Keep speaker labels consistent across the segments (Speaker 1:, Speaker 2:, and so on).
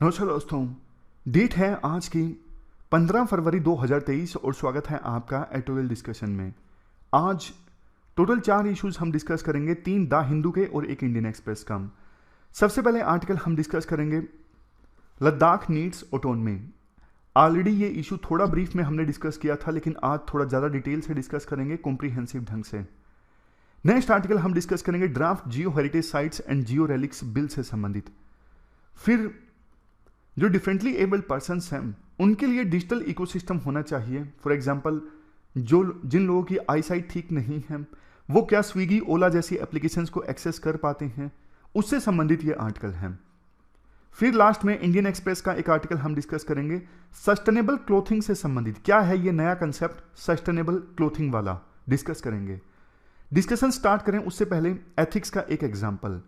Speaker 1: नमस्कार दोस्तों। डेट है आज की 15 फरवरी 2023 और स्वागत है आपका एडिटोरियल डिस्कशन में। आज टोटल 4 इश्यूज हम डिस्कस करेंगे, 3 द हिंदू के और 1 इंडियन एक्सप्रेस का। सबसे पहले आर्टिकल हम डिस्कस करेंगे लद्दाख नीड्स ऑटोनमी। ऑलरेडी ये इशू थोड़ा ब्रीफ में हमने डिस्कस किया था, लेकिन आज थोड़ा ज़्यादा डिटेल से डिस्कस करेंगे कॉम्प्रीहेंसिव ढंग से। नेक्स्ट आर्टिकल हम डिस्कस करेंगे draft Jio heritage sites and Jio relics bill से संबंधित। फिर जो डिफरेंटली एबल्ड पर्सन्स हैं उनके लिए डिजिटल इकोसिस्टम होना चाहिए। फॉर एग्जांपल जिन लोगों की आई साइट ठीक नहीं है वो क्या स्विगी ओला जैसी एप्लीकेशंस को एक्सेस कर पाते हैं, उससे संबंधित ये आर्टिकल है। फिर लास्ट में इंडियन एक्सप्रेस का एक आर्टिकल हम डिस्कस करेंगे सस्टेनेबल क्लोथिंग से संबंधित। क्या है ये नया कंसेप्ट सस्टेनेबल क्लोथिंग वाला, डिस्कस करेंगे। डिस्कशन स्टार्ट करें उससे पहले एथिक्स का एक एग्जाम्पल।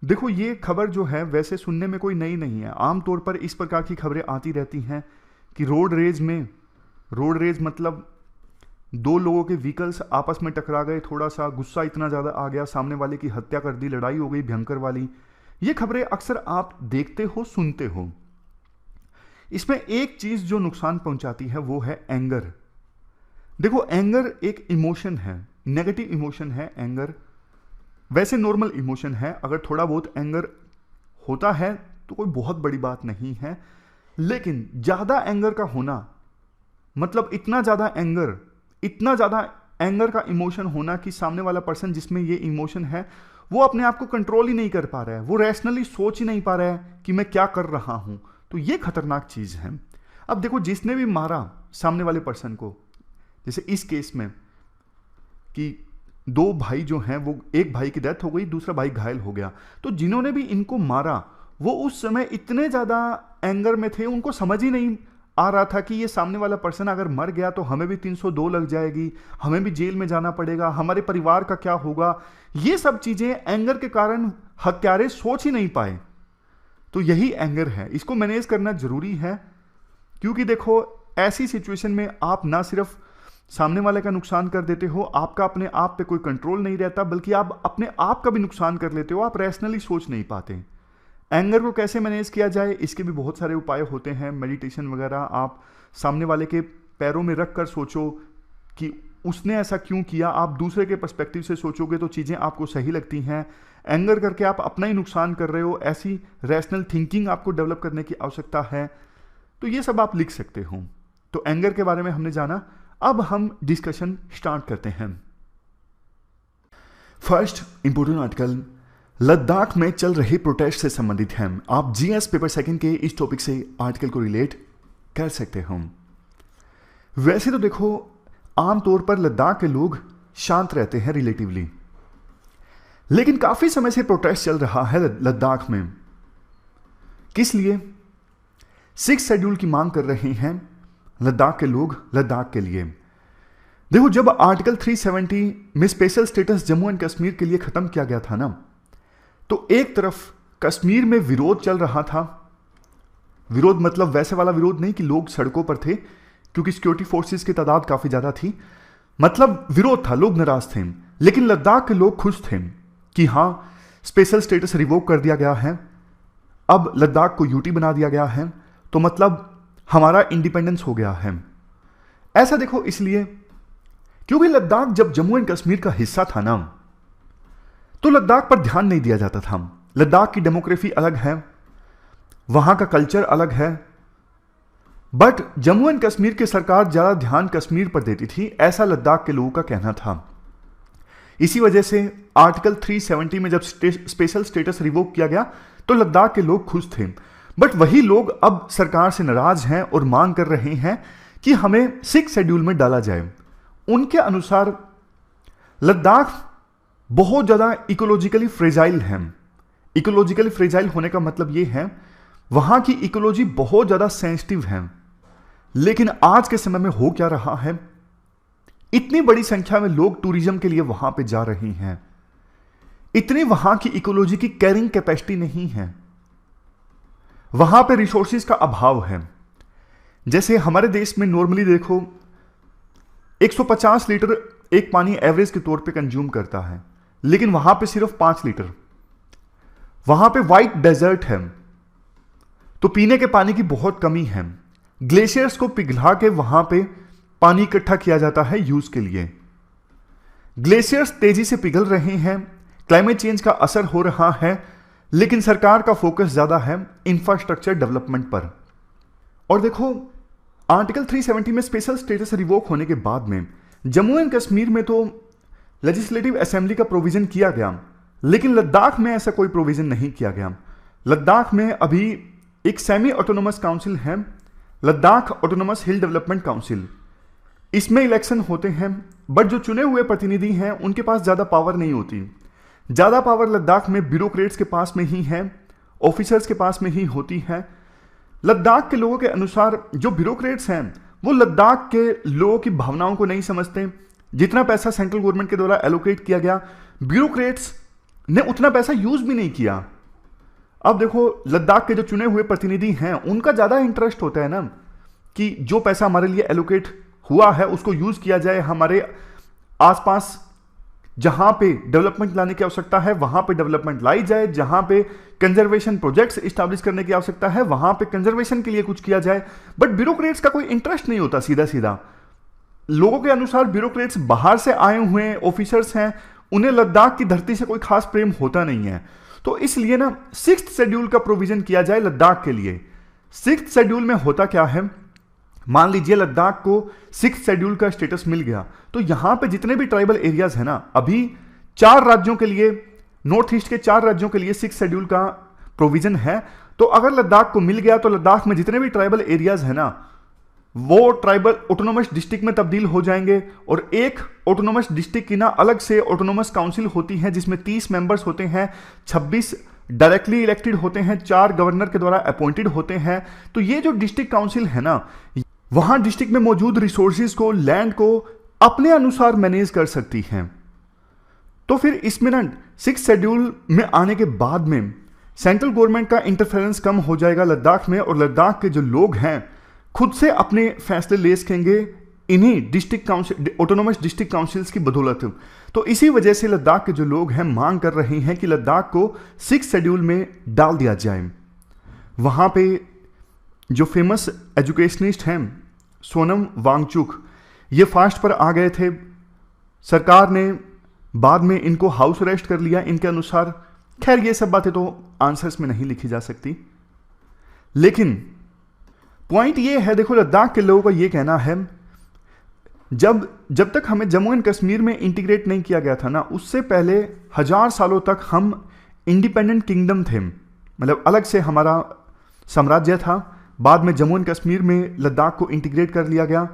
Speaker 1: देखो, ये खबर जो है वैसे सुनने में कोई नई नहीं है। आमतौर पर इस प्रकार की खबरें आती रहती हैं कि रोड रेज मतलब 2 लोगों के व्हीकल्स आपस में टकरा गए, थोड़ा सा गुस्सा इतना ज़्यादा आ गया, सामने वाले की हत्या कर दी, लड़ाई हो गई भयंकर वाली। ये खबरें अक्सर आप देखते हो, सुनते हो। इसमें एक चीज़ जो नुकसान पहुंचाती है वो है एंगर। देखो, एंगर एक इमोशन है, नेगेटिव इमोशन है एंगर। वैसे नॉर्मल इमोशन है, अगर थोड़ा बहुत एंगर होता है तो कोई बहुत बड़ी बात नहीं है। लेकिन ज़्यादा एंगर का होना मतलब इतना ज़्यादा एंगर का इमोशन होना कि सामने वाला पर्सन जिसमें ये इमोशन है वो अपने आप को कंट्रोल ही नहीं कर पा रहा है, वो रैशनली सोच ही नहीं पा रहा है कि मैं क्या कर रहा हूं, तो ये खतरनाक चीज़ है। अब देखो, जिसने भी मारा सामने वाले पर्सन को, जैसे इस केस में कि 2 भाई जो हैं वो, एक भाई की डेथ हो गई, दूसरा भाई घायल हो गया, तो जिन्होंने भी इनको मारा वो उस समय इतने ज़्यादा एंगर में थे, उनको समझ ही नहीं आ रहा था कि ये सामने वाला पर्सन अगर मर गया तो हमें भी 302 लग जाएगी, हमें भी जेल में जाना पड़ेगा, हमारे परिवार का क्या होगा। ये सब चीज़ें एंगर के कारण हत्यारे सोच ही नहीं पाए। तो यही एंगर है, इसको मैनेज करना जरूरी है। क्योंकि देखो, ऐसी सिचुएशन में आप ना सिर्फ सामने वाले का नुकसान कर देते हो, आपका अपने आप पे कोई कंट्रोल नहीं रहता, बल्कि आप अपने आप का भी नुकसान कर लेते हो। आप रैशनली सोच नहीं पाते। एंगर को कैसे मैनेज किया जाए, इसके भी बहुत सारे उपाय होते हैं, मेडिटेशन वगैरह। आप सामने वाले के पैरों में रख कर सोचो कि उसने ऐसा क्यों किया। आप दूसरे के पर्सपेक्टिव से सोचोगे तो चीज़ें आपको सही लगती हैं। एंगर करके आप अपना ही नुकसान कर रहे हो, ऐसी रैशनल थिंकिंग आपको डेवलप करने की आवश्यकता है। तो ये सब आप लिख सकते हो। तो एंगर के बारे में हमने जाना। अब हम डिस्कशन स्टार्ट करते हैं। फर्स्ट इंपोर्टेंट आर्टिकल लद्दाख में चल रहे प्रोटेस्ट से संबंधित है। आप जीएस पेपर सेकंड के इस टॉपिक से आर्टिकल को रिलेट कर सकते हो। वैसे तो देखो, आमतौर पर लद्दाख के लोग शांत रहते हैं रिलेटिवली, लेकिन काफी समय से प्रोटेस्ट चल रहा है लद्दाख में। किस लिए? 6 शेड्यूल की मांग कर रहे हैं लद्दाख के लोग लद्दाख के लिए। देखो, जब आर्टिकल 370 में special status Jammu and Kashmir के लिए खत्म किया गया था ना, तो एक तरफ कश्मीर में विरोध चल रहा था। विरोध मतलब वैसे वाला विरोध नहीं कि लोग सड़कों पर थे, क्योंकि सिक्योरिटी फोर्सेस की तादाद काफी ज्यादा थी। मतलब विरोध था, लोग नाराज थे। लेकिन लद्दाख के लोग खुश थे कि हां, स्पेशल स्टेटस रिवोक कर दिया गया है, अब लद्दाख को यूटी बना दिया गया है, तो मतलब हमारा इंडिपेंडेंस हो गया है। ऐसा देखो इसलिए क्योंकि लद्दाख जब जम्मू एंड कश्मीर का हिस्सा था ना, तो लद्दाख पर ध्यान नहीं दिया जाता था। लद्दाख की डेमोग्राफी अलग है, वहां का कल्चर अलग है, बट जम्मू एंड कश्मीर की सरकार ज्यादा ध्यान कश्मीर पर देती थी, ऐसा लद्दाख के लोगों का कहना था। इसी वजह से आर्टिकल 370 में जब स्पेशल स्टेटस रिवोक किया गया तो लद्दाख के लोग खुश थे। बट वही लोग अब सरकार से नाराज हैं और मांग कर रहे हैं कि हमें 6 शेड्यूल में डाला जाए। उनके अनुसार लद्दाख बहुत ज्यादा इकोलॉजिकली फ्रेजाइल है। इकोलॉजिकली फ्रेजाइल होने का मतलब यह है वहां की इकोलॉजी बहुत ज्यादा सेंसिटिव है। लेकिन आज के समय में हो क्या रहा है, इतनी बड़ी संख्या में लोग टूरिज्म के लिए वहां पे जा रहे हैं, इतनी वहां की इकोलॉजी की कैरिंग कैपेसिटी नहीं है, वहां पे रिसोर्सेज का अभाव है। जैसे हमारे देश में नॉर्मली देखो 150 लीटर एक पानी एवरेज के तौर पे कंज्यूम करता है, लेकिन वहां पे सिर्फ 5 लीटर। वहां पे वाइट डेजर्ट है, तो पीने के पानी की बहुत कमी है। ग्लेशियर्स को पिघला के वहां पे पानी इकट्ठा किया जाता है यूज के लिए। ग्लेशियर्स तेजी से पिघल रहे हैं, क्लाइमेट चेंज का असर हो रहा है, लेकिन सरकार का फोकस ज्यादा है इंफ्रास्ट्रक्चर डेवलपमेंट पर। और देखो, आर्टिकल 370 में स्पेशल स्टेटस रिवोक होने के बाद में जम्मू एंड कश्मीर में तो लेजिस्लेटिव असेंबली का प्रोविजन किया गया, लेकिन लद्दाख में ऐसा कोई प्रोविजन नहीं किया गया। लद्दाख में अभी एक सेमी ऑटोनोमस काउंसिल है, लद्दाख ऑटोनोमस हिल डेवलपमेंट काउंसिल। इसमें इलेक्शन होते हैं, बट जो चुने हुए प्रतिनिधि हैं उनके पास ज्यादा पावर नहीं होती। ज्यादा पावर लद्दाख में ब्यूरोक्रेट्स के पास में ही है, ऑफिसर्स के पास में ही होती है। लद्दाख के लोगों के अनुसार जो ब्यूरोक्रेट्स हैं वो लद्दाख के लोगों की भावनाओं को नहीं समझते। जितना पैसा सेंट्रल गवर्नमेंट के द्वारा एलोकेट किया गया, ब्यूरोक्रेट्स ने उतना पैसा यूज भी नहीं किया। अब देखो, लद्दाख के जो चुने हुए प्रतिनिधि हैं उनका ज्यादा इंटरेस्ट होता है ना कि जो पैसा हमारे लिए एलोकेट हुआ है उसको यूज किया जाए, हमारे आसपास जहां पे डेवलपमेंट लाने की आवश्यकता है वहां पे डेवलपमेंट लाई जाए, जहां पे कंजर्वेशन प्रोजेक्ट्स इस्टेब्लिश करने की आवश्यकता है वहां पे कंजर्वेशन के लिए कुछ किया जाए। बट ब्यूरोक्रेट्स का कोई इंटरेस्ट नहीं होता। सीधा सीधा लोगों के अनुसार ब्यूरोक्रेट्स बाहर से आए हुए ऑफिसर्स हैं, उन्हें लद्दाख की धरती से कोई खास प्रेम होता नहीं है। तो इसलिए ना 6th शेड्यूल का प्रोविजन किया जाए लद्दाख के लिए। 6th शेड्यूल में होता क्या है, मान लीजिए लद्दाख को 6th शेड्यूल का स्टेटस मिल गया, तो यहां पे जितने भी ट्राइबल एरियाज है ना, अभी 4 राज्यों के लिए, नॉर्थ ईस्ट के 4 राज्यों के लिए 6th शेड्यूल का प्रोविजन है। तो अगर लद्दाख को मिल गया तो लद्दाख में जितने भी ट्राइबल एरियाज है ना, वो ट्राइबल ऑटोनोमस डिस्ट्रिक्ट में तब्दील हो जाएंगे। और एक ऑटोनोमस डिस्ट्रिक्ट की ना अलग से ऑटोनोमस काउंसिल होती है जिसमें 30 मेंबर्स होते हैं, 26 डायरेक्टली इलेक्टेड होते हैं, 4 गवर्नर के द्वारा अपॉइंटेड होते हैं। तो ये जो डिस्ट्रिक्ट काउंसिल है ना, वहां डिस्ट्रिक्ट में मौजूद रिसोर्सेज को, लैंड को अपने अनुसार मैनेज कर सकती हैं। तो फिर इसमें ना 6th शेड्यूल में आने के बाद में सेंट्रल गवर्नमेंट का इंटरफेरेंस कम हो जाएगा लद्दाख में, और लद्दाख के जो लोग हैं खुद से अपने फैसले ले सकेंगे इन्हीं district council, autonomous district councils की बदौलत। तो इसी वजह से लद्दाख के जो लोग हैं मांग कर रहे हैं कि लद्दाख को 6th शेड्यूल में डाल दिया जाए। वहां पे जो फेमस एजुकेशनिस्ट हैं सोनम वांगचुक, ये फास्ट पर आ गए थे। सरकार ने बाद में इनको हाउस अरेस्ट कर लिया इनके अनुसार। खैर ये सब बातें तो आंसर्स में नहीं लिखी जा सकती, लेकिन पॉइंट ये है, देखो लद्दाख के लोगों का ये कहना है, जब तक हमें जम्मू एंड कश्मीर में इंटीग्रेट नहीं किया गया था ना, उससे पहले 1000 सालों तक हम इंडिपेंडेंट किंगडम थे, मतलब अलग से हमारा साम्राज्य था। बाद में जम्मू एंड कश्मीर में लद्दाख को इंटीग्रेट कर लिया गया।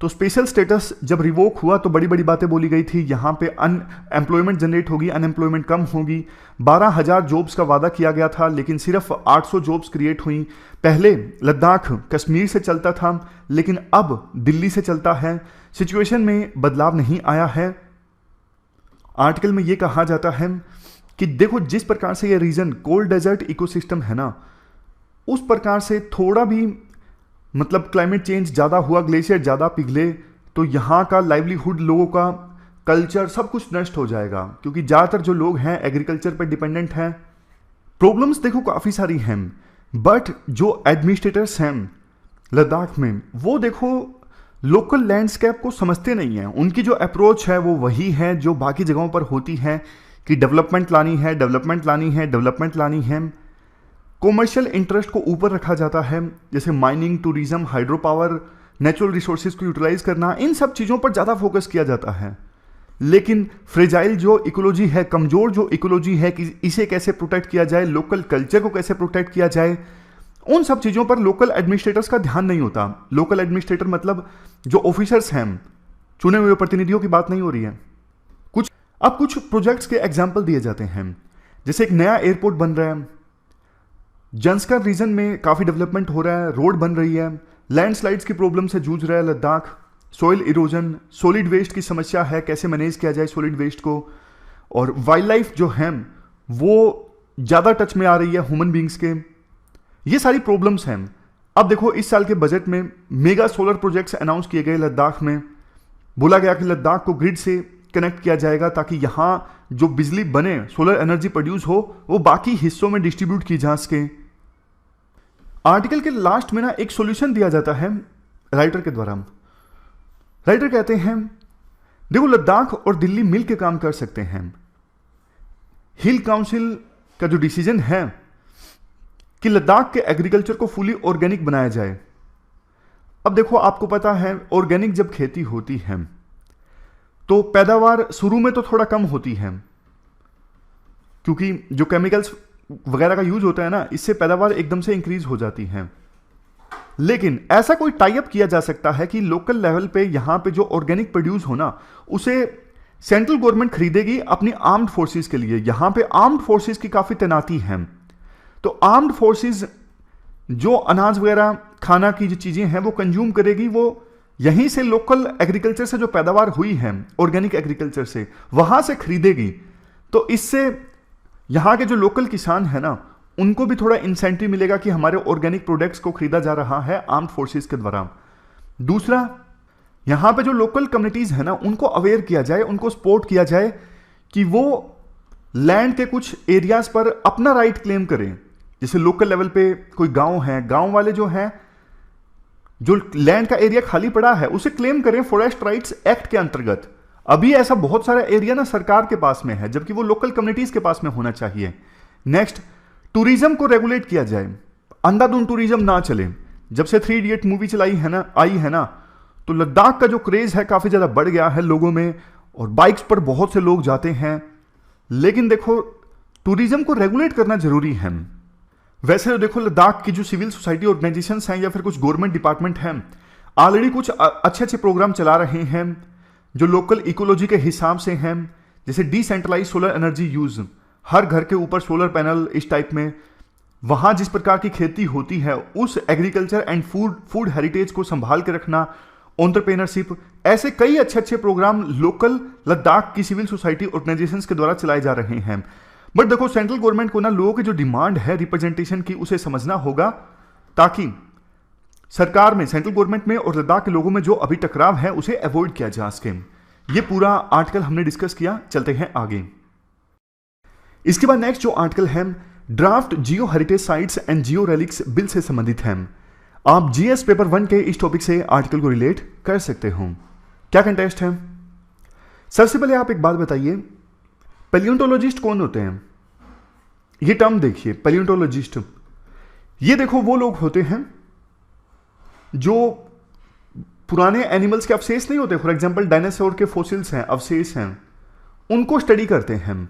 Speaker 1: तो स्पेशल स्टेटस जब रिवोक हुआ तो बड़ी बड़ी बातें बोली गई थी, यहाँ पे अनएम्प्लॉयमेंट जनरेट होगी, अनएम्प्लॉयमेंट कम होगी। 12,000 जॉब्स का वादा किया गया था, लेकिन सिर्फ 800 जॉब्स क्रिएट हुई। पहले लद्दाख कश्मीर से चलता था, लेकिन अब दिल्ली से चलता है। सिचुएशन में बदलाव नहीं आया है। आर्टिकल में यह कहा जाता है कि देखो, जिस प्रकार से यह रीजन कोल्ड डेजर्ट इकोसिस्टम है ना, उस प्रकार से थोड़ा भी मतलब क्लाइमेट चेंज ज़्यादा हुआ, ग्लेशियर ज़्यादा पिघले, तो यहाँ का लाइवलीहुड, लोगों का कल्चर, सब कुछ नष्ट हो जाएगा, क्योंकि ज़्यादातर जो लोग हैं एग्रीकल्चर पर डिपेंडेंट हैं। प्रॉब्लम्स देखो काफ़ी सारी हैं, बट जो एडमिनिस्ट्रेटर्स हैं लद्दाख में, वो देखो लोकल लैंडस्केप को समझते नहीं हैं। उनकी जो अप्रोच है वो वही है जो बाकी जगहों पर होती है कि डेवलपमेंट लानी है, डेवलपमेंट लानी है, डेवलपमेंट लानी है। कॉमर्शियल इंटरेस्ट को ऊपर रखा जाता है, जैसे mining, tourism, hydro power, natural resources को यूटिलाइज करना, इन सब चीज़ों पर ज़्यादा फोकस किया जाता है। लेकिन फ्रेजाइल जो इकोलॉजी है, कमज़ोर जो इकोलॉजी है, कि इसे कैसे प्रोटेक्ट किया जाए, लोकल कल्चर को कैसे प्रोटेक्ट किया जाए, उन सब चीज़ों पर लोकल एडमिनिस्ट्रेटर्स का ध्यान नहीं होता। लोकल एडमिनिस्ट्रेटर मतलब जो ऑफिसर्स हैं, चुने हुए प्रतिनिधियों की बात नहीं हो रही है। कुछ प्रोजेक्ट्स के एग्जाम्पल दिए जाते हैं, जैसे एक नया एयरपोर्ट बन रहा है, जंस्कर रीजन में काफ़ी डेवलपमेंट हो रहा है, रोड बन रही है, लैंडस्लाइड्स की प्रॉब्लम से जूझ रहा है Ladakh, soil erosion, solid waste की समस्या है, कैसे मैनेज किया जाए सॉलिड वेस्ट को, और वाइल्ड लाइफ जो है वो ज़्यादा टच में आ रही है ह्यूमन बींग्स के। ये सारी प्रॉब्लम्स हैं। अब देखो, इस साल के बजट में मेगा सोलर प्रोजेक्ट्स अनाउंस किए गए लद्दाख में। बोला गया कि लद्दाख को ग्रिड से कनेक्ट किया जाएगा ताकि यहाँ जो बिजली बने, सोलर एनर्जी प्रोड्यूस हो, वो बाकी हिस्सों में डिस्ट्रीब्यूट की जा सके। आर्टिकल के लास्ट में ना एक सॉल्यूशन दिया जाता है राइटर के द्वारा। राइटर कहते हैं देखो लद्दाख और दिल्ली मिल के काम कर सकते हैं। हिल काउंसिल का जो डिसीजन है कि लद्दाख के एग्रीकल्चर को फुली ऑर्गेनिक बनाया जाए। अब देखो आपको पता है ऑर्गेनिक जब खेती होती है तो पैदावार शुरू में तो थोड़ा कम होती है, क्योंकि जो केमिकल्स वगैरह का यूज होता है ना, इससे पैदावार एकदम से इंक्रीज हो जाती है। लेकिन ऐसा कोई टाई अप किया जा सकता है कि लोकल लेवल पे यहां पे जो ऑर्गेनिक प्रोड्यूस होना उसे सेंट्रल गवर्नमेंट खरीदेगी अपनी आर्म्ड फोर्सेस के लिए। यहां पे आर्म्ड फोर्सेस की काफी तैनाती है, तो आर्म्ड फोर्सेस जो अनाज वगैरह खाना की जो चीजें हैं वो कंज्यूम करेगी, वो यहीं से लोकल एग्रीकल्चर से जो पैदावार हुई है ऑर्गेनिक एग्रीकल्चर से वहां से खरीदेगी। तो इससे यहां के जो लोकल किसान है ना उनको भी थोड़ा इंसेंटिव मिलेगा कि हमारे ऑर्गेनिक प्रोडक्ट्स को खरीदा जा रहा है आर्म्ड फोर्सेस के द्वारा। दूसरा, यहां पे जो लोकल कम्युनिटीज है ना उनको अवेयर किया जाए, उनको सपोर्ट किया जाए कि वो लैंड के कुछ एरियाज पर अपना राइट क्लेम करें। जैसे लोकल लेवल पे कोई गांव है, गांव वाले जो हैं जो लैंड का एरिया खाली पड़ा है उसे क्लेम करें फॉरेस्ट राइट्स एक्ट के अंतर्गत। अभी ऐसा बहुत सारा एरिया ना सरकार के पास में है, जबकि वो लोकल कम्युनिटीज के पास में होना चाहिए। नेक्स्ट, टूरिज्म को रेगुलेट किया जाए, अंधाधुंध टूरिज्म ना चले। जब से 3 इडियट मूवी आई है ना तो लद्दाख का जो क्रेज है काफी ज्यादा बढ़ गया है लोगों में, और बाइक्स पर बहुत से लोग जाते हैं। लेकिन देखो टूरिज्म को रेगुलेट करना जरूरी है। वैसे तो देखो लद्दाख की जो सिविल सोसाइटी ऑर्गेनाइजेशंस हैं या फिर कुछ गवर्नमेंट डिपार्टमेंट हैं ऑलरेडी कुछ अच्छे अच्छे प्रोग्राम चला रहे हैं जो लोकल इकोलॉजी के हिसाब से हैं। जैसे डिसेंट्रलाइज सोलर एनर्जी यूज, हर घर के ऊपर सोलर पैनल, इस टाइप में वहां जिस प्रकार की खेती होती है उस एग्रीकल्चर एंड फूड हेरिटेज को संभाल के रखना, एंटरप्रेन्योरशिप, ऐसे कई अच्छे अच्छे प्रोग्राम लोकल लद्दाख की सिविल सोसाइटी ऑर्गेनाइजेशंस के द्वारा चलाए जा रहे हैं। बट देखो सेंट्रल गवर्नमेंट को ना लोगों की जो डिमांड है रिप्रेजेंटेशन की उसे समझना होगा, ताकि सरकार में, सेंट्रल गवर्नमेंट में और लद्दाख के लोगों में जो अभी टकराव है उसे अवॉइड किया जा सके। ये पूरा आर्टिकल हमने डिस्कस किया। चलते हैं आगे। इसके बाद नेक्स्ट जो आर्टिकल है draft Jio heritage sites and Jio relics bill से संबंधित है। आप जीएस पेपर 1 के इस टॉपिक से आर्टिकल को रिलेट कर सकते हो। क्या कंटेस्ट है? सबसे पहले आप एक बात बताइए, पैलियोंटोलॉजिस्ट कौन होते हैं? ये टर्म देखिए, पैलियोंटोलॉजिस्ट। ये देखो वो लोग होते हैं जो पुराने एनिमल्स के अवशेष नहीं होते, फॉर एग्जांपल डायनासोर के फॉसिल्स हैं, अवशेष हैं, उनको स्टडी करते हैं।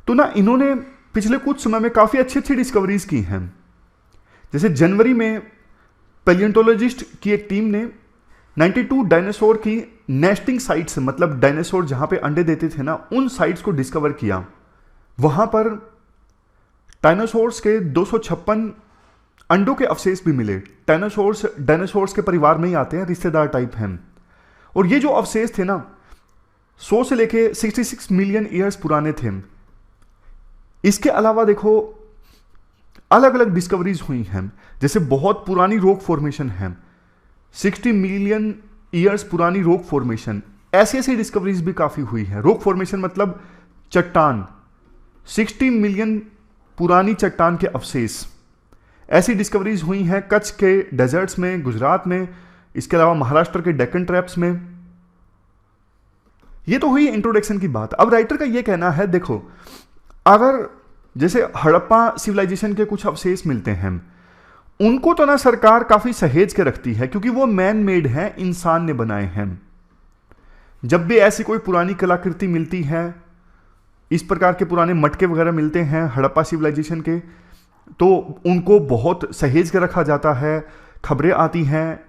Speaker 1: तो ना इन्होंने पिछले कुछ समय में काफी अच्छी अच्छी डिस्कवरीज की हैं। जैसे जनवरी में पैलियोंटोलॉजिस्ट की एक टीम ने 92 डायनासोर की नेस्टिंग साइट्स, मतलब डायनासोर जहां पे अंडे देते थे ना, उन साइट्स को डिस्कवर किया। वहां पर डायनासोर्स के 256 अंडों के अवशेष भी मिले। डायनासोर्स के परिवार में ही आते हैं, रिश्तेदार टाइप हैं। और ये जो अवशेष थे ना 100 से लेके 66 मिलियन ईयर्स पुराने थे। इसके अलावा देखो अलग अलग डिस्कवरीज हुई हैं। जैसे बहुत पुरानी रॉक फॉर्मेशन है, 60 मिलियन ईयर्स पुरानी रॉक फॉर्मेशन, ऐसी ऐसी डिस्कवरीज भी काफी हुई है। रॉक फॉर्मेशन मतलब चट्टान, 60 मिलियन पुरानी चट्टान के अवशेष, ऐसी डिस्कवरीज हुई हैं कच्छ के डेजर्ट्स में, गुजरात में, इसके अलावा महाराष्ट्र के डेक्कन ट्रैप्स में। ये तो हुई इंट्रोडक्शन की बात। अब राइटर का ये कहना है, देखो अगर जैसे हड़प्पा सिविलाइजेशन के कुछ अवशेष मिलते हैं, उनको तो ना सरकार काफी सहेज के रखती है क्योंकि वो मैन मेड है, इंसान ने बनाए हैं। जब भी ऐसी कोई पुरानी कलाकृति मिलती है, इस प्रकार के पुराने मटके वगैरह मिलते हैं हड़प्पा सिविलाइजेशन के, तो उनको बहुत सहेज के रखा जाता है। खबरें आती हैं,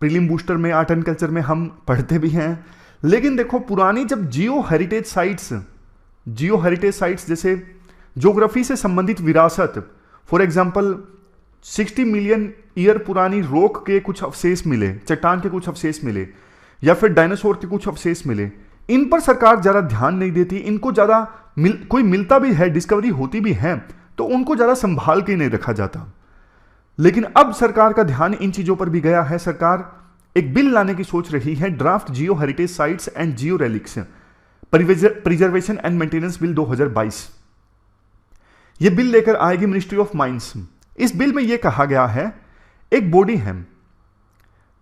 Speaker 1: प्रीलिम बूस्टर में, आर्ट एंड कल्चर में हम पढ़ते भी हैं। लेकिन देखो पुरानी जब जियो हेरिटेज साइट्स जैसे ज्योग्राफी से संबंधित विरासत, फॉर एग्जांपल 60 मिलियन ईयर पुरानी रॉक के कुछ अवशेष मिले, चट्टान के कुछ अवशेष मिले, या फिर डायनासोर के कुछ अवशेष मिले, इन पर सरकार ज्यादा ध्यान नहीं देती। इनको ज्यादा कोई मिलता भी है, डिस्कवरी होती भी है, तो उनको ज्यादा संभाल के नहीं रखा जाता। लेकिन अब सरकार का ध्यान इन चीजों पर भी गया है। सरकार एक बिल लाने की सोच रही है, draft Jio heritage sites and Jio relics preservation and maintenance bill 2022। यह बिल लेकर आएगी मिनिस्ट्री ऑफ माइंस। इस बिल में यह कहा गया है, एक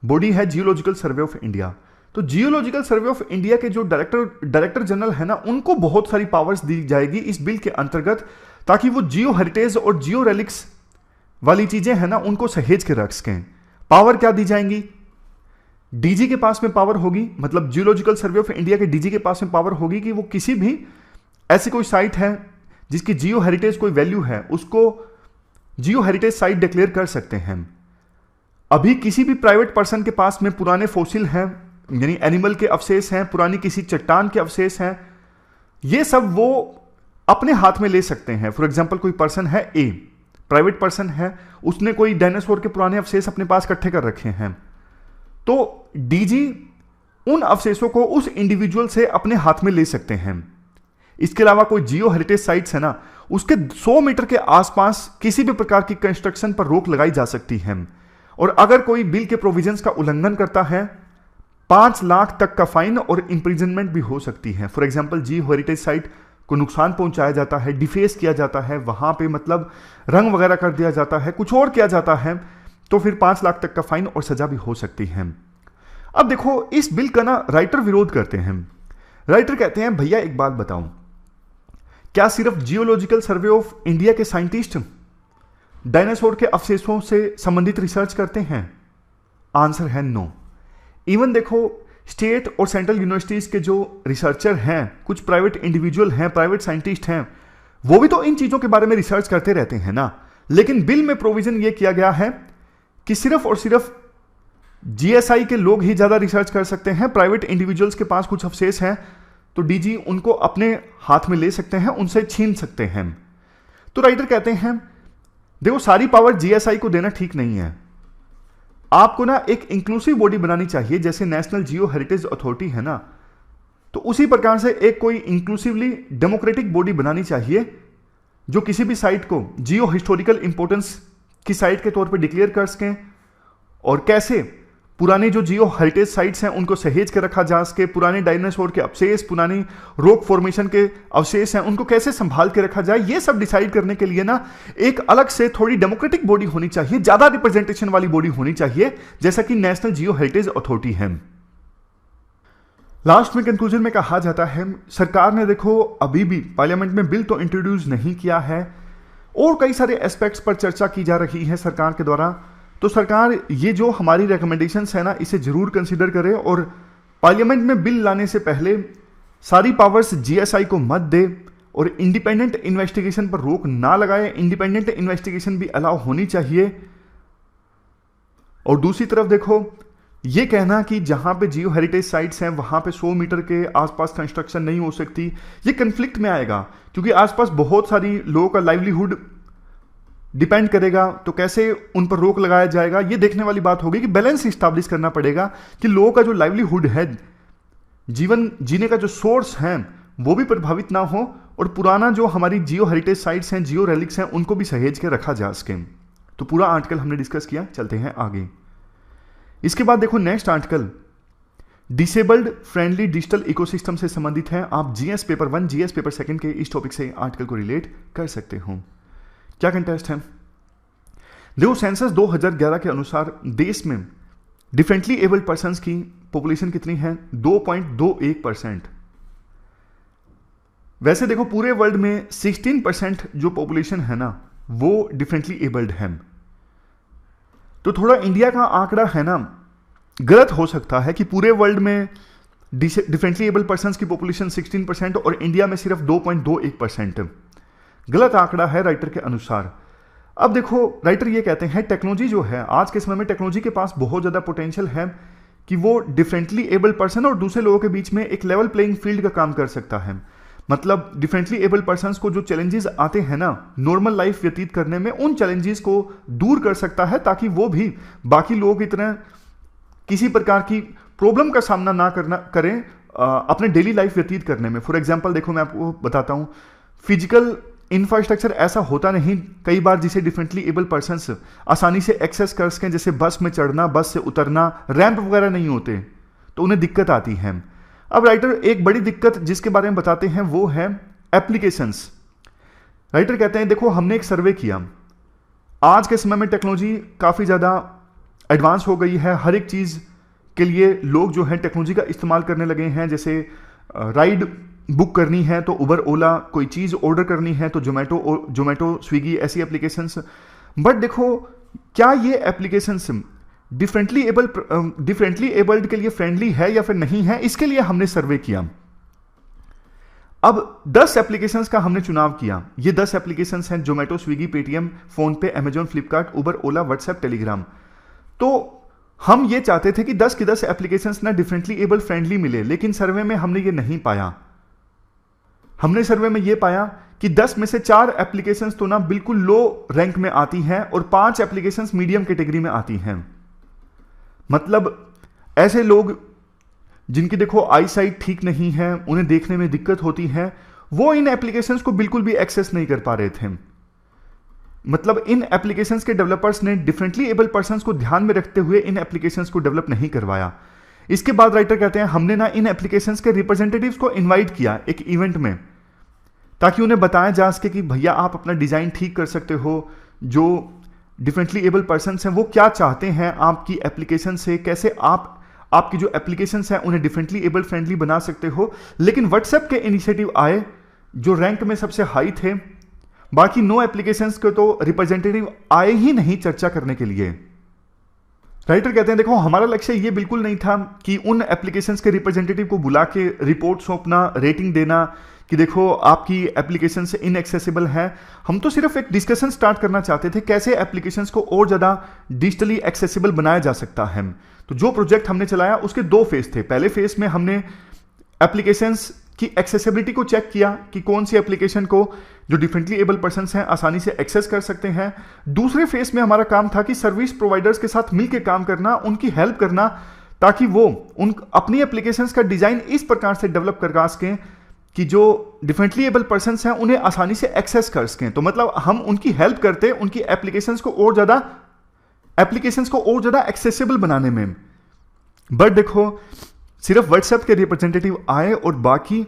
Speaker 1: बॉडी है जियोलॉजिकल सर्वे ऑफ इंडिया। तो जियोलॉजिकल सर्वे ऑफ इंडिया के जो डायरेक्टर जनरल है ना, उनको बहुत सारी पावर्स दी जाएगी इस बिल के अंतर्गत, ताकि वो जियो हेरिटेज और जियो रेलिक्स वाली चीजें हैं ना, उनको सहेज के रख सकें। पावर क्या दी जाएंगी? डीजी के पास में पावर होगी, मतलब जियोलॉजिकल सर्वे ऑफ इंडिया के डीजी के पास में पावर होगी कि वो किसी भी ऐसी कोई साइट है जिसकी जियो हेरिटेज कोई वैल्यू है, उसको जियो हेरिटेज साइट डिक्लेयर कर सकते हैं। अभी किसी भी प्राइवेट पर्सन के पास में पुराने फॉसिल हैं, यानी एनिमल के अवशेष हैं, पुरानी किसी चट्टान के अवशेष हैं, ये सब वो अपने हाथ में ले सकते हैं। फॉर एग्जांपल कोई पर्सन है ए, प्राइवेट पर्सन है, उसने कोई डायनासोर के पुराने अवशेष अपने पास इकट्ठे कर रखे हैं, तो डीजी उन अवशेषों को उस इंडिविजुअल से अपने हाथ में ले सकते हैं। इसके अलावा कोई जियो हेरिटेज साइट्स है ना, उसके 100 मीटर के आसपास किसी भी प्रकार की कंस्ट्रक्शन पर रोक लगाई जा सकती है, और अगर कोई बिल के प्रोविजंस का उल्लंघन करता है 5 लाख तक का फाइन और इंप्रिजनमेंट भी हो सकती है। For example Jio heritage site को नुकसान पहुंचाया जाता है, डिफेस किया जाता है, वहां पे मतलब रंग वगैरह कर दिया जाता है, कुछ और किया जाता है, तो फिर 5 लाख तक का फाइन और सजा भी हो सकती है। अब देखो, इस बिल का ना राइटर विरोध करते हैं। राइटर कहते हैं, भैया एक बात बताऊं, क्या सिर्फ जियोलॉजिकल सर्वे ऑफ इंडिया के साइंटिस्ट डायनासोर के अवशेषों से संबंधित रिसर्च करते हैं? आंसर है नो। इवन देखो, स्टेट और सेंट्रल यूनिवर्सिटीज के जो रिसर्चर हैं, कुछ प्राइवेट इंडिविजुअल हैं, प्राइवेट साइंटिस्ट हैं, वो भी तो इन चीजों के बारे में रिसर्च करते रहते हैं ना। लेकिन बिल में प्रोविजन ये किया गया है कि सिर्फ और सिर्फ जीएसआई के लोग ही ज्यादा रिसर्च कर सकते हैं। प्राइवेट इंडिविजुअल्स के पास कुछ अवशेष हैं तो डीजी उनको अपने हाथ में ले सकते हैं, उनसे छीन सकते हैं। तो राइटर कहते हैं, देखो सारी पावर जीएसआई को देना ठीक नहीं है, आपको ना एक इंक्लूसिव बॉडी बनानी चाहिए, जैसे नेशनल जियो हेरिटेज अथॉरिटी है ना, तो उसी प्रकार से एक कोई इंक्लूसिवली डेमोक्रेटिक बॉडी बनानी चाहिए जो किसी भी साइट को जियो हिस्टोरिकल इंपोर्टेंस की साइट के तौर पे डिक्लेयर कर सकें, और कैसे पुरानी जो जियो हेरिटेज साइट्स हैं उनको सहेज के रखा जा सके, पुराने डायनासोर के अवशेष, पुरानी रॉक फॉर्मेशन के अवशेष हैं, उनको कैसे संभाल के रखा जाए, ये सब डिसाइड करने के लिए ना एक अलग से थोड़ी डेमोक्रेटिक बॉडी होनी चाहिए, ज्यादा रिप्रेजेंटेशन वाली बॉडी होनी चाहिए, जैसा कि नेशनल जियो हेरिटेज अथॉरिटी है। लास्ट में कंक्लूजन में कहा जाता है, सरकार ने देखो अभी भी पार्लियामेंट में बिल तो इंट्रोड्यूस नहीं किया है, और कई सारे एस्पेक्ट्स पर चर्चा की जा रही है सरकार के द्वारा। तो सरकार ये जो हमारी रिकमेंडेशंस है ना, इसे जरूर कंसीडर करे, और पार्लियामेंट में बिल लाने से पहले सारी पावर्स जीएसआई को मत दे, और इंडिपेंडेंट इन्वेस्टिगेशन पर रोक ना लगाए। इंडिपेंडेंट इन्वेस्टिगेशन भी अलाउ होनी चाहिए। और दूसरी तरफ देखो, ये कहना कि जहां पे जियो हेरिटेज साइट्स हैं वहां पे 100 मीटर के आसपास कंस्ट्रक्शन नहीं हो सकती, ये कन्फ्लिक्ट में आएगा, क्योंकि आसपास बहुत सारी लोगों का लाइवलीहुड डिपेंड करेगा, तो कैसे उन पर रोक लगाया जाएगा, ये देखने वाली बात होगी कि बैलेंस इस्टेब्लिश करना पड़ेगा कि लोगों का जो लाइवलीहुड है, जीवन जीने का जो सोर्स है, वो भी प्रभावित ना हो, और पुराना जो हमारी जियो हेरिटेज साइट्स हैं, जियो रेलिक्स हैं, उनको भी सहेज के रखा जा सके। तो पूरा आर्टिकल हमने डिस्कस किया, चलते हैं आगे। इसके बाद देखो next article disabled friendly digital ecosystem से संबंधित है। आप जीएस पेपर 1, जीएस पेपर 2 के इस टॉपिक से आर्टिकल को रिलेट कर सकते हो। क्या कंटेस्ट है? देखो, सेंसस 2011 के अनुसार देश में डिफरेंटली एबल्ड पर्संस की पॉपुलेशन कितनी है? 2.21%। वैसे देखो पूरे वर्ल्ड में 16% जो पॉपुलेशन है ना, वो डिफरेंटली एबल्ड है। तो थोड़ा इंडिया का आंकड़ा है ना गलत हो सकता है कि पूरे वर्ल्ड में डिफरेंटली एबल्ड पर्संस की पॉपुलेशन 16% और इंडिया में सिर्फ 2.21%। गलत आंकड़ा है राइटर के अनुसार। अब देखो, राइटर ये कहते हैं टेक्नोलॉजी जो है, आज के समय में टेक्नोलॉजी के पास बहुत ज़्यादा पोटेंशियल है कि वो डिफरेंटली एबल्ड पर्सन और दूसरे लोगों के बीच में एक लेवल प्लेइंग फील्ड का काम कर सकता है। मतलब डिफरेंटली एबल्ड पर्सन्स को जो चैलेंजेस आते हैं ना नॉर्मल लाइफ व्यतीत करने में, उन चैलेंजेस को दूर कर सकता है, ताकि वो भी बाकी लोगों की तरह किसी प्रकार की प्रॉब्लम का सामना ना करें अपने डेली लाइफ व्यतीत करने में। फॉर एग्जाम्पल देखो, मैं आपको बताता हूँ, फिजिकल इंफ्रास्ट्रक्चर ऐसा होता नहीं कई बार जिसे डिफरेंटली एबल पर्सन्स आसानी से एक्सेस कर सकें, जैसे बस में चढ़ना, बस से उतरना, रैंप वगैरह नहीं होते, तो उन्हें दिक्कत आती है। अब राइटर एक बड़ी दिक्कत जिसके बारे में बताते हैं वो है एप्लीकेशंस। राइटर कहते हैं, देखो हमने एक सर्वे किया, आज के समय में टेक्नोलॉजी काफ़ी ज़्यादा एडवांस हो गई है। हर एक चीज़ के लिए लोग जो है टेक्नोलॉजी का इस्तेमाल करने लगे हैं। जैसे राइड बुक करनी है तो उबर ओला, कोई चीज़ ऑर्डर करनी है तो जोमेटो स्विगी, ऐसी एप्लीकेशंस। बट देखो, क्या ये एप्लीकेशंस डिफरेंटली एबल्ड के लिए फ्रेंडली है या फिर नहीं है, इसके लिए हमने सर्वे किया। अब 10 एप्लीकेशंस का हमने चुनाव किया। ये 10 एप्लीकेशंस हैं जोमेटो, स्विगी, पेटीएम, फोन पे, अमेजॉन, फ्लिपकार्ट, उबर, ओला, व्हाट्सएप, टेलीग्राम। तो हम ये चाहते थे कि 10 की 10 एप्लीकेशंस ना डिफरेंटली एबल फ्रेंडली मिले, लेकिन सर्वे में हमने ये नहीं पाया। हमने सर्वे में ये पाया कि 10 में से 4 एप्लीकेशंस तो ना बिल्कुल लो रैंक में आती हैं और 5 एप्लीकेशंस मीडियम कैटेगरी में आती हैं। मतलब ऐसे लोग जिनकी देखो आई साइट ठीक नहीं है, उन्हें देखने में दिक्कत होती है, वो इन एप्लीकेशंस को बिल्कुल भी एक्सेस नहीं कर पा रहे थे। मतलब इन एप्लीकेशंस के डेवलपर्स ने डिफरेंटली एबल पर्सन्स को ध्यान में रखते हुए इन एप्लीकेशंस को डेवलप नहीं करवाया। इसके बाद राइटर कहते हैं हमने ना इन एप्लीकेशंस के रिप्रेजेंटेटिव्स को इनवाइट किया एक इवेंट में, ताकि उन्हें बताया जा सके कि भैया आप अपना डिजाइन ठीक कर सकते हो। जो डिफरेंटली एबल पर्सन्स हैं वो क्या चाहते हैं आपकी एप्लीकेशन से, कैसे आपकी जो एप्लीकेशंस हैं उन्हें डिफरेंटली एबल फ्रेंडली बना सकते हो। लेकिन व्हाट्सएप के इनिशिएटिव आए जो रैंक में सबसे हाई थे, बाकी 9 एप्लीकेशंस के तो रिप्रेजेंटेटिव आए ही नहीं चर्चा करने के लिए। राइटर कहते हैं देखो, हमारा लक्ष्य ये बिल्कुल नहीं था कि उन एप्लीकेशंस के रिप्रेजेंटेटिव को बुला के रिपोर्ट सौंपना, रेटिंग देना कि देखो आपकी एप्लीकेशन से इनएक्सेसिबल है। हम तो सिर्फ एक डिस्कशन स्टार्ट करना चाहते थे कैसे एप्लीकेशंस को और ज़्यादा डिजिटली एक्सेसिबल बनाया जा सकता है। तो जो प्रोजेक्ट हमने चलाया उसके 2 फेज थे। पहले फेज में हमने एप्लीकेशंस की एक्सेसिबिलिटी को चेक किया कि कौन सी एप्लीकेशन को जो डिफरेंटली एबल पर्सन्स हैं आसानी से एक्सेस कर सकते हैं। दूसरे फेज में हमारा काम था कि सर्विस प्रोवाइडर्स के साथ मिलकर काम करना, उनकी हेल्प करना, ताकि वो अपनी एप्लीकेशंस का डिजाइन इस प्रकार से डेवलप कर सकें कि जो डिफरेंटली एबल पर्सन्स हैं उन्हें आसानी से एक्सेस कर सकें। तो मतलब हम उनकी हेल्प करते उनकी एप्लीकेशंस को और ज्यादा एक्सेसिबल बनाने में। बट देखो, सिर्फ व्हाट्सएप के रिप्रेजेंटेटिव आए और बाकी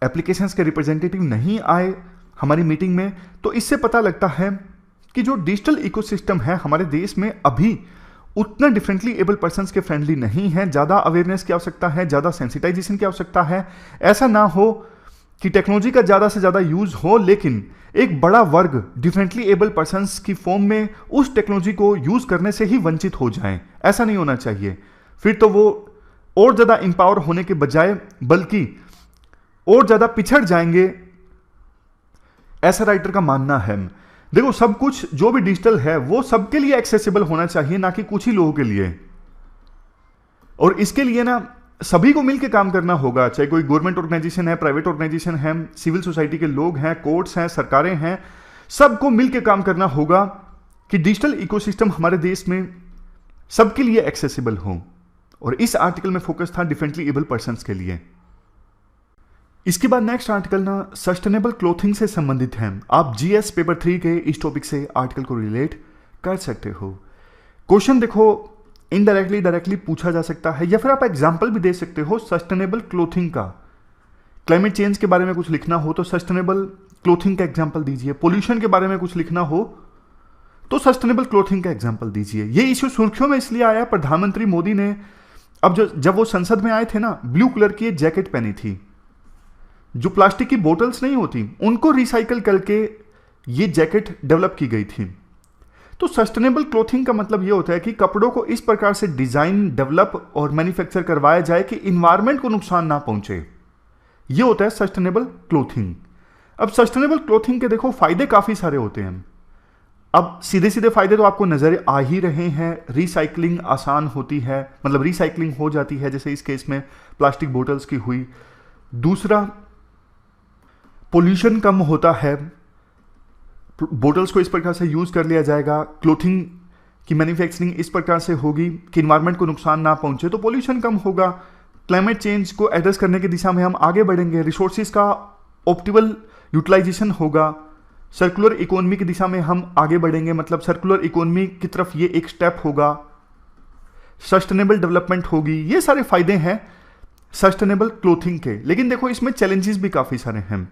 Speaker 1: एप्लीकेशंस के रिप्रेजेंटेटिव नहीं आए हमारी मीटिंग में। तो इससे पता लगता है कि जो डिजिटल इकोसिस्टम है हमारे देश में अभी उतना डिफरेंटली एबल पर्सन्स के फ्रेंडली नहीं है। ज़्यादा अवेयरनेस की आवश्यकता है, ज़्यादा सेंसिटाइजेशन की आवश्यकता है। ऐसा ना हो कि टेक्नोलॉजी का ज़्यादा से ज़्यादा यूज़ हो, लेकिन एक बड़ा वर्ग डिफरेंटली एबल पर्सन्स की फॉर्म में उस टेक्नोलॉजी को यूज़ करने से ही वंचित हो जाएं। ऐसा नहीं होना चाहिए। फिर तो वो और ज़्यादा इंपावर होने के बजाय बल्कि और ज़्यादा पिछड़ जाएंगे, ऐसा राइटर का मानना है। देखो, सब कुछ जो भी डिजिटल है वो सबके लिए एक्सेसिबल होना चाहिए, ना कि कुछ ही लोगों के लिए। और इसके लिए ना सभी को मिलकर काम करना होगा, चाहे कोई गवर्नमेंट ऑर्गेनाइजेशन है, प्राइवेट ऑर्गेनाइजेशन है, सिविल सोसाइटी के लोग हैं, कोर्ट्स हैं, सरकारें हैं, सबको मिलकर काम करना होगा कि डिजिटल इकोसिस्टम हमारे देश में सबके लिए एक्सेसिबल हो। और इस आर्टिकल में फोकस था डिफरेंटली एबल पर्सन्स के लिए। इसके बाद नेक्स्ट आर्टिकल ना सस्टेनेबल क्लोथिंग से संबंधित है। आप जीएस पेपर 3 के इस टॉपिक से आर्टिकल को रिलेट कर सकते हो। क्वेश्चन देखो इनडायरेक्टली डायरेक्टली पूछा जा सकता है, या फिर आप एग्जाम्पल भी दे सकते हो सस्टेनेबल क्लोथिंग का। क्लाइमेट चेंज के बारे में कुछ लिखना हो तो सस्टेनेबल क्लोथिंग का एग्जाम्पल दीजिए। पोल्यूशन के बारे में कुछ लिखना हो तो सस्टेनेबल क्लोथिंग का एग्जाम्पल दीजिए। ये इश्यू सुर्खियों में इसलिए आया, प्रधानमंत्री मोदी ने अब जब वो संसद में आए थे ना, ब्लू कलर की एक जैकेट पहनी थी। जो प्लास्टिक की बोतल्स नहीं होती उनको रिसाइकल करके ये जैकेट डेवलप की गई थी। तो सस्टेनेबल क्लोथिंग का मतलब ये होता है कि कपड़ों को इस प्रकार से डिजाइन, डेवलप और मैन्युफैक्चर करवाया जाए कि इन्वायरमेंट को नुकसान ना पहुंचे। ये होता है सस्टेनेबल क्लोथिंग। अब सस्टेनेबल क्लोथिंग के देखो फायदे काफी सारे होते हैं। अब सीधे सीधे फायदे तो आपको नजर आ ही रहे हैं। रिसाइकलिंग आसान होती है, मतलब रिसाइकलिंग हो जाती है, जैसे इस केस में प्लास्टिक बोतल्स की हुई। दूसरा, पोल्यूशन कम होता है, बोतल्स को इस प्रकार से यूज कर लिया जाएगा। क्लोथिंग की मैन्युफैक्चरिंग इस प्रकार से होगी कि इन्वायरमेंट को नुकसान ना पहुंचे, तो पोल्यूशन कम होगा। क्लाइमेट चेंज को एड्रेस करने की दिशा में हम आगे बढ़ेंगे। रिसोर्सेज का ऑप्टिमल यूटिलाइजेशन होगा। सर्कुलर इकोनॉमी की दिशा में हम आगे बढ़ेंगे, मतलब सर्कुलर इकोनॉमी की तरफ ये एक स्टेप होगा। सस्टेनेबल डेवलपमेंट होगी। ये सारे फायदे हैं सस्टेनेबल क्लोथिंग के। लेकिन देखो इसमें चैलेंजेस भी काफी सारे हैं।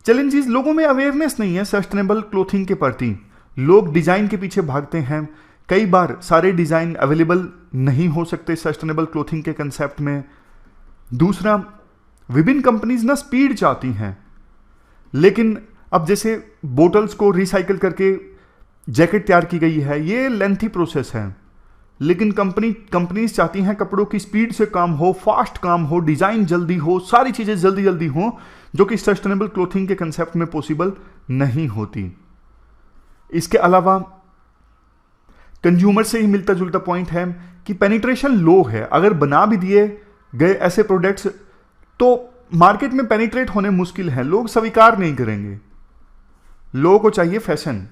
Speaker 1: चैलेंजेस, लोगों में अवेयरनेस नहीं है सस्टेनेबल क्लोथिंग के प्रति। लोग डिजाइन के पीछे भागते हैं, कई बार सारे डिजाइन अवेलेबल नहीं हो सकते सस्टेनेबल क्लोथिंग के कंसेप्ट में। दूसरा, विभिन्न कंपनीज ना स्पीड चाहती हैं, लेकिन अब जैसे बोटल्स को रिसाइकल करके जैकेट तैयार की गई है, ये लेंथी प्रोसेस है, लेकिन कंपनीज चाहती हैं कपड़ों की स्पीड से काम हो, फास्ट काम हो, डिजाइन जल्दी हो, सारी चीजें जल्दी जल्दी हो, जो कि सस्टेनेबल क्लोथिंग के कंसेप्ट में पॉसिबल नहीं होती। इसके अलावा कंज्यूमर से ही मिलता जुलता पॉइंट है कि पेनिट्रेशन लो है। अगर बना भी दिए गए ऐसे प्रोडक्ट्स तो मार्केट में पेनिट्रेट होने मुश्किल है, लोग स्वीकार नहीं करेंगे, लोगों को चाहिए फैशन।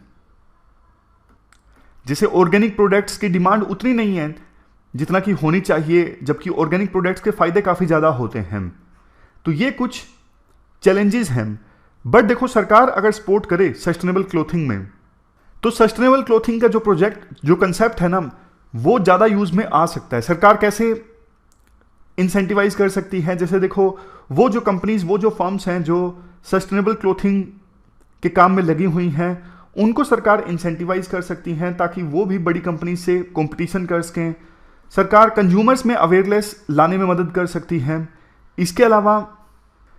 Speaker 1: जैसे ऑर्गेनिक प्रोडक्ट्स की डिमांड उतनी नहीं है जितना कि होनी चाहिए, जबकि ऑर्गेनिक प्रोडक्ट्स के फायदे काफी ज्यादा होते हैं। तो ये कुछ चैलेंजेस हैं। बट देखो, सरकार अगर सपोर्ट करे सस्टेनेबल क्लोथिंग में, तो सस्टेनेबल क्लोथिंग का जो कंसेप्ट है ना, वो ज्यादा यूज में आ सकता है। सरकार कैसे इंसेंटिवाइज कर सकती है? जैसे देखो, वो जो कंपनीज, वो जो फर्म्स हैं जो सस्टेनेबल क्लोथिंग के काम में लगी हुई हैं, उनको सरकार इंसेंटिवाइज कर सकती हैं ताकि वो भी बड़ी कंपनी से कंपटीशन कर सकें। सरकार कंज्यूमर्स में अवेयरनेस लाने में मदद कर सकती है। इसके अलावा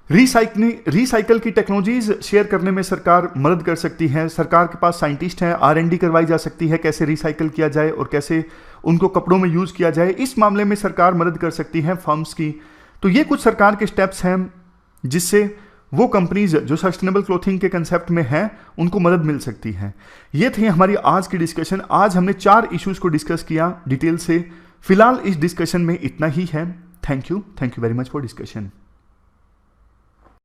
Speaker 1: रिसाइकल की टेक्नोलॉजीज शेयर करने में सरकार मदद कर सकती है। सरकार के पास साइंटिस्ट हैं, R&D करवाई जा सकती है कैसे रिसाइकल किया जाए और कैसे उनको कपड़ों में यूज किया जाए। इस मामले में सरकार मदद कर सकती है फर्म्स की। तो ये कुछ सरकार के स्टेप्स हैं जिससे वो कंपनीज जो सस्टेनेबल क्लोथिंग के कंसेप्ट में हैं उनको मदद मिल सकती है। ये थी हमारी आज की डिस्कशन। आज हमने 4 इश्यूज को डिस्कस किया डिटेल से। फिलहाल इस डिस्कशन में इतना ही है। Thank you very much for discussion.